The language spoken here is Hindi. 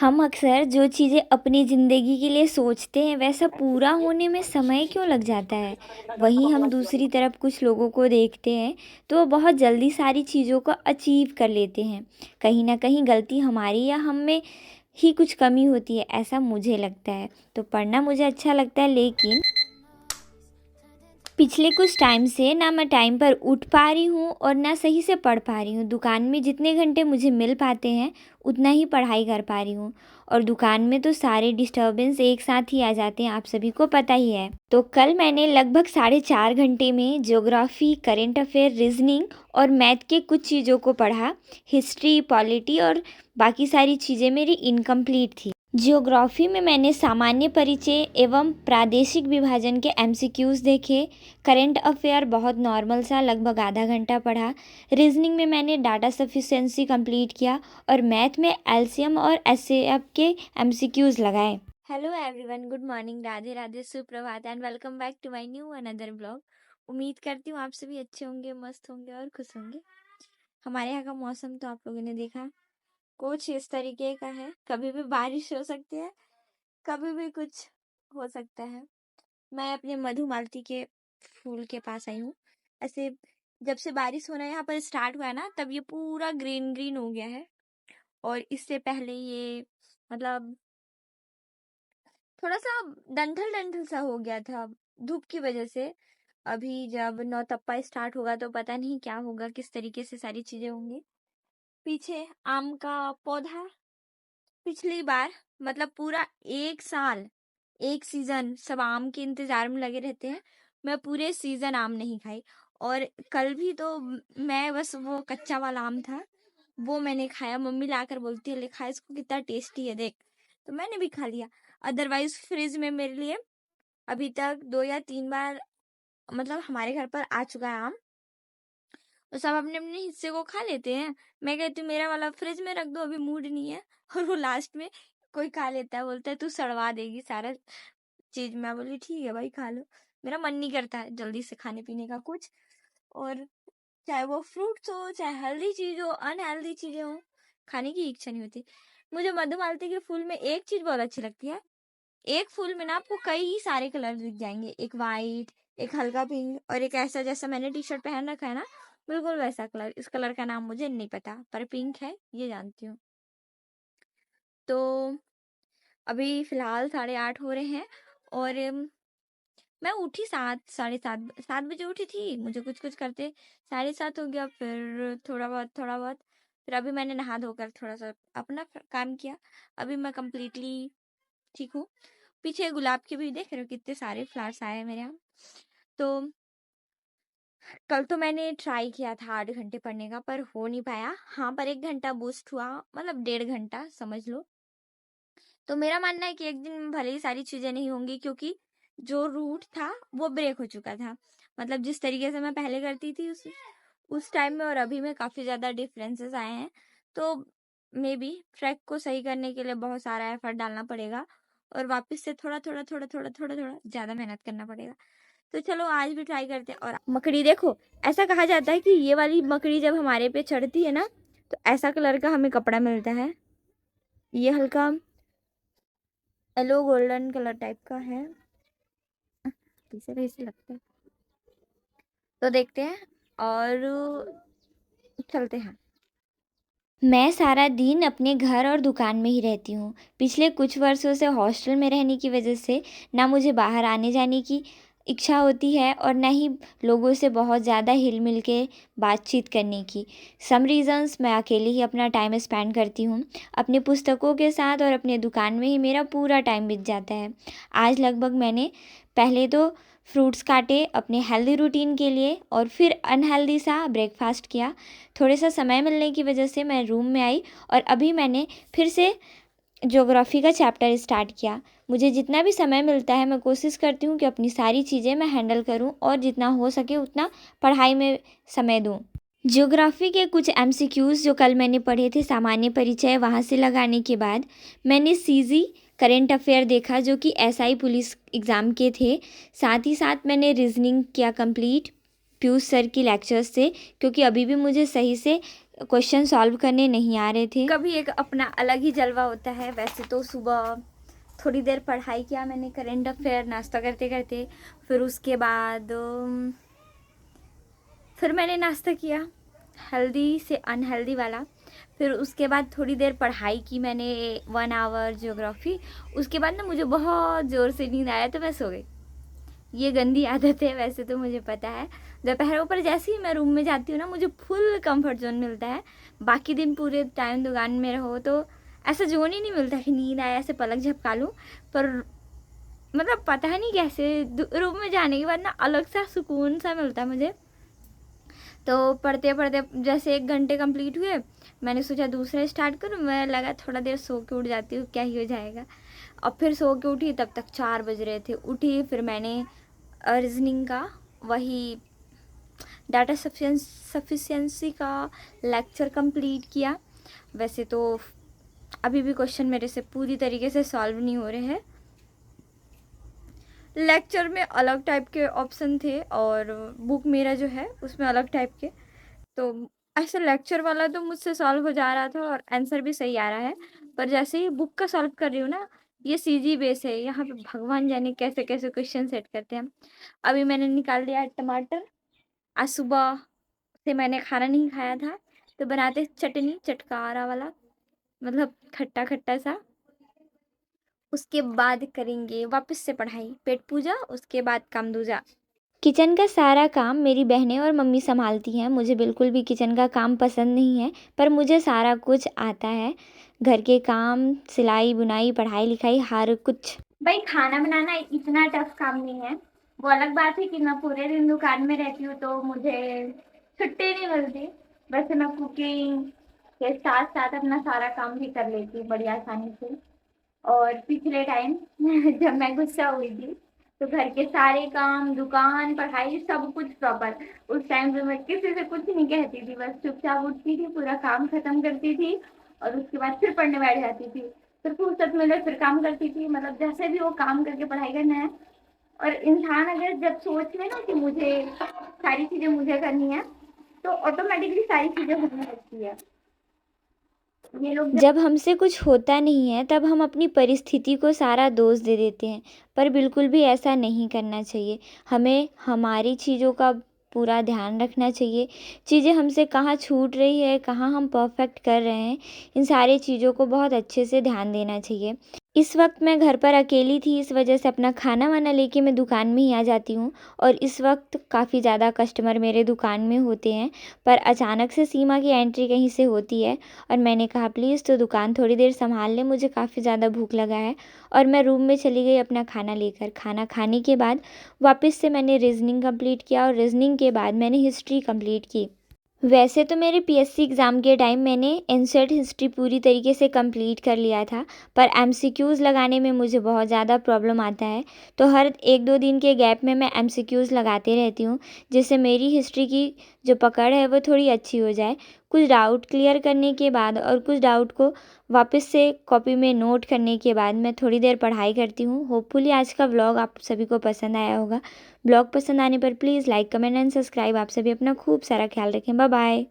हम अक्सर जो चीज़ें अपनी ज़िंदगी के लिए सोचते हैं वैसा पूरा होने में समय क्यों लग जाता है। वहीं हम दूसरी तरफ कुछ लोगों को देखते हैं तो वो बहुत जल्दी सारी चीज़ों को अचीव कर लेते हैं। कहीं ना कहीं गलती हमारी या हम में ही कुछ कमी होती है, ऐसा मुझे लगता है। तो पढ़ना मुझे अच्छा लगता है, लेकिन पिछले कुछ टाइम से ना मैं टाइम पर उठ पा रही हूँ और ना सही से पढ़ पा रही हूँ। दुकान में जितने घंटे मुझे मिल पाते हैं उतना ही पढ़ाई कर पा रही हूँ, और दुकान में तो सारे डिस्टर्बेंस एक साथ ही आ जाते हैं, आप सभी को पता ही है। तो कल मैंने लगभग 4.5 घंटे में ज्योग्राफी, करेंट अफेयर, रीजनिंग और मैथ के कुछ चीज़ों को पढ़ा। हिस्ट्री, पॉलिटी और बाकी सारी चीज़ें मेरी इनकम्प्लीट थी। जियोग्राफी में मैंने सामान्य परिचय एवं प्रादेशिक विभाजन के एमसीक्यूज़ देखे। करंट अफेयर बहुत नॉर्मल सा लगभग आधा घंटा पढ़ा। रीजनिंग में मैंने डाटा सफिशिएंसी कंप्लीट किया और मैथ में एलसीएम और एचसीएफ के एमसीक्यूज़ लगाए। Hello everyone, good morning, Radhe Radhe, सुप्रभात and welcome back to my new another blog. उम्मीद करती हूँ आप सभी अच्छे होंगे, मस्त होंगे और खुश होंगे। हमारे यहाँ का मौसम तो आप लोगों ने देखा कुछ इस तरीके का है। कभी भी बारिश हो सकती है, कभी भी कुछ हो सकता है। मैं अपने मधुमालती के फूल के पास आई हूँ। ऐसे जब से बारिश होना यहाँ पर स्टार्ट हुआ है ना, तब ये पूरा ग्रीन ग्रीन हो गया है। और इससे पहले ये मतलब थोड़ा सा डंठल डंठल सा हो गया था धूप की वजह से। अभी जब नौतप्पा स्टार्ट होगा तो पता नहीं क्या होगा, किस तरीके से सारी चीजें होंगी। पीछे आम का पौधा, पिछली बार मतलब पूरा एक साल, एक सीजन सब आम के इंतजार में लगे रहते हैं। मैं पूरे सीजन आम नहीं खाई, और कल भी तो मैं बस वो कच्चा वाला आम था वो मैंने खाया। मम्मी लाकर बोलती है ले खा इसको, कितना टेस्टी है देख, तो मैंने भी खा लिया। अदरवाइज फ्रिज में मेरे लिए अभी तक 2 या 3 बार मतलब हमारे घर पर आ चुका है आम, तो सब अपने अपने हिस्से को खा लेते हैं। मैं कहती हूँ मेरा वाला फ्रिज में रख दो, अभी मूड नहीं है। और वो लास्ट में कोई खा लेता है, बोलता है तू सड़वा देगी सारा चीज। मैं बोली ठीक है भाई खा लो, मेरा मन नहीं करता है जल्दी से खाने पीने का कुछ। और चाहे वो फ्रूट्स हो, चाहे हेल्दी चीज हो, अनहेल्दी चीजें हो, खाने की इच्छा नहीं होती। मुझे मधुमालती के फूल में एक चीज बहुत अच्छी लगती है। एक फूल में ना आपको कई सारे कलर दिख जाएंगे, एक वाइट, एक हल्का पिंक और एक ऐसा जैसा मैंने टी शर्ट पहन रखा है ना, बिल्कुल वैसा कलर। इस कलर का नाम मुझे नहीं पता, पर पिंक है ये जानती हूँ। तो अभी फिलहाल 8:30 हो रहे हैं, और मैं उठी 7, 7:30 बजे उठी थी। मुझे कुछ कुछ करते 7:30 हो गया, फिर थोड़ा बहुत फिर अभी मैंने नहा धोकर थोड़ा सा अपना काम किया। अभी मैं कंप्लीटली ठीक हूँ। पीछे गुलाब के भी देख रहे हो कितने सारे फ्लावर्स आए हैं मेरे यहाँ। तो कल तो मैंने ट्राई किया था 8 घंटे पढ़ने का, पर हो नहीं पाया। हाँ, पर 1 घंटा बूस्ट हुआ, मतलब 1.5 घंटा समझ लो। तो मेरा मानना है कि एक दिन में भले ही सारी चीजें नहीं होंगी, क्योंकि जो रूट था वो ब्रेक हो चुका था। मतलब जिस तरीके से मैं पहले करती थी उस टाइम में और अभी में काफी ज्यादा डिफरेंसेस आए हैं। तो मे बी ट्रैक को सही करने के लिए बहुत सारा एफर्ट डालना पड़ेगा, और वापस से थोड़ा थोड़ा थोड़ा थोड़ा थोड़ा थोड़ा ज्यादा मेहनत करना पड़ेगा। तो चलो आज भी ट्राई करते हैं। और मकड़ी देखो, ऐसा कहा जाता है कि ये वाली मकड़ी जब हमारे पे चढ़ती है ना, तो ऐसा कलर का हमें कपड़ा मिलता है। ये हल्का येलो गोल्डन कलर टाइप का है, कैसे कैसे लगता है। तो देखते हैं और चलते हैं। मैं सारा दिन अपने घर और दुकान में ही रहती हूँ। पिछले कुछ वर्षों से हॉस्टल में रहने की वजह से ना मुझे बाहर आने जाने की इच्छा होती है और ना ही लोगों से बहुत ज़्यादा हिल मिल के बातचीत करने की। सम रीज़न्स मैं अकेले ही अपना टाइम स्पेंड करती हूँ। अपने पुस्तकों के साथ और अपने दुकान में ही मेरा पूरा टाइम बीत जाता है। आज लगभग मैंने पहले तो फ्रूट्स काटे अपने हेल्दी रूटीन के लिए, और फिर अनहेल्दी सा ब्रेकफास्ट किया। थोड़े सा समय मिलने की वजह से मैं रूम में आई, और अभी मैंने फिर से ज्योग्राफी का चैप्टर स्टार्ट किया। मुझे जितना भी समय मिलता है मैं कोशिश करती हूँ कि अपनी सारी चीज़ें मैं हैंडल करूँ और जितना हो सके उतना पढ़ाई में समय दूँ। ज्योग्राफी के कुछ एमसीक्यूज़ जो कल मैंने पढ़े थे, सामान्य परिचय, वहाँ से लगाने के बाद मैंने सीजी करेंट अफेयर देखा जो कि एसआई पुलिस एग्ज़ाम के थे। साथ ही साथ मैंने रीजनिंग किया कंप्लीट पीयूष सर की लेक्चर्स से, क्योंकि अभी भी मुझे सही से क्वेश्चन सॉल्व करने नहीं आ रहे थे। कभी एक अपना अलग ही जलवा होता है। वैसे तो सुबह थोड़ी देर पढ़ाई किया मैंने, करेंट अफेयर नाश्ता करते करते। फिर उसके बाद फिर मैंने नाश्ता किया हेल्दी से अनहेल्दी वाला। फिर उसके बाद थोड़ी देर पढ़ाई की मैंने 1 आवर ज्योग्राफी। उसके बाद ना मुझे बहुत ज़ोर से नींद आया तो मैं सो गई। ये गंदी आदत है वैसे तो, मुझे पता है। दोपहरों पर जैसे ही मैं रूम में जाती हूँ ना, मुझे फुल कंफर्ट जोन मिलता है। बाकी दिन पूरे टाइम दुकान में रहो तो ऐसा जोन ही नहीं मिलता कि नींद आया ऐसे पलक झपका लूँ। पर मतलब पता नहीं कैसे रूम में जाने के बाद ना अलग सा सुकून सा मिलता है मुझे। तो पढ़ते पढ़ते जैसे 1 घंटे कंप्लीट हुए, मैंने सोचा दूसरा स्टार्ट करूँ। मैं लगा थोड़ा देर सो के उठ जाती हूँ, क्या ही हो जाएगा। और फिर सो के उठी, तब तक 4 बज रहे थे। उठी, फिर मैंने रीजनिंग का वही डाटा सफिशिएंसी का लेक्चर कंप्लीट किया। वैसे तो अभी भी क्वेश्चन मेरे से पूरी तरीके से सॉल्व नहीं हो रहे हैं। लेक्चर में अलग टाइप के ऑप्शन थे और बुक मेरा जो है उसमें अलग टाइप के। तो ऐसे लेक्चर वाला तो मुझसे सॉल्व हो जा रहा था और आंसर भी सही आ रहा है। पर जैसे ही बुक का सॉल्व कर रही हूँ ना, ये सीजी बेस है, यहाँ पे भगवान जाने कैसे कैसे क्वेश्चन सेट करते हैं। अभी मैंने निकाल दिया टमाटर। आज सुबह से मैंने खाना नहीं खाया था, तो बनाते चटनी चटकारा वाला, मतलब खट्टा खट्टा सा। उसके बाद करेंगे वापस से पढ़ाई, पेट पूजा, उसके बाद काम दूजा। किचन का सारा काम मेरी बहनें और मम्मी संभालती हैं। मुझे बिल्कुल भी किचन का काम पसंद नहीं है, पर मुझे सारा कुछ आता है। घर के काम, सिलाई बुनाई, पढ़ाई लिखाई, हर कुछ। भाई खाना बनाना इतना टफ काम नहीं है। वो अलग बात है कि मैं पूरे दिन दुकान में रहती हूँ तो मुझे छुट्टी नहीं मिलती। वैसे मैं कुकिंग के साथ साथ अपना सारा काम भी कर लेती हूँ बड़ी आसानी से। और पिछले टाइम जब मैं गुस्सा हुई थी तो घर के सारे काम, दुकान, पढ़ाई, सब कुछ प्रॉपर। उस टाइम पे मैं किसी से कुछ नहीं कहती थी, बस चुपचाप उठती थी, पूरा काम खत्म करती थी और उसके बाद फिर पढ़ने बैठ जाती थी। फिर फुर्सत मिले फिर काम करती थी, मतलब जैसे भी वो काम करके पढ़ाई करना है। और इंसान अगर जब सोच ले ना कि मुझे सारी चीजें मुझे करनी है, तो ऑटोमेटिकली सारी चीजें होने लगती है। ये लोग जब हमसे कुछ होता नहीं है तब हम अपनी परिस्थिति को सारा दोष दे देते हैं, पर बिल्कुल भी ऐसा नहीं करना चाहिए। हमें हमारी चीज़ों का पूरा ध्यान रखना चाहिए। चीज़ें हमसे कहाँ छूट रही है, कहाँ हम परफेक्ट कर रहे हैं, इन सारी चीज़ों को बहुत अच्छे से ध्यान देना चाहिए। इस वक्त मैं घर पर अकेली थी, इस वजह से अपना खाना वाना लेके मैं दुकान में ही आ जाती हूँ। और इस वक्त काफ़ी ज़्यादा कस्टमर मेरे दुकान में होते हैं, पर अचानक से सीमा की एंट्री कहीं से होती है और मैंने कहा प्लीज़ तो दुकान थोड़ी देर संभाल लें, मुझे काफ़ी ज़्यादा भूख लगा है। और मैं रूम में चली गई अपना खाना लेकर। खाना खाने के बाद वापस से मैंने रीजनिंग कंप्लीट किया और रीजनिंग के बाद मैंने हिस्ट्री कंप्लीट की। वैसे तो मेरे पीएससी एग्ज़ाम के टाइम मैंने एंशिएंट हिस्ट्री पूरी तरीके से कंप्लीट कर लिया था, पर एमसीक्यूज़ लगाने में मुझे बहुत ज़्यादा प्रॉब्लम आता है। तो हर 1-2 दिन के गैप में मैं एमसीक्यूज़ लगाते रहती हूँ, जिससे मेरी हिस्ट्री की जो पकड़ है वो थोड़ी अच्छी हो जाए। कुछ डाउट क्लियर करने के बाद और कुछ डाउट को वापस से कॉपी में नोट करने के बाद मैं थोड़ी देर पढ़ाई करती हूँ। होपफुली आज का व्लॉग आप सभी को पसंद आया होगा। ब्लॉग पसंद आने पर please like, comment and subscribe. आप सभी अपना खूब सारा ख्याल रखें। Bye bye.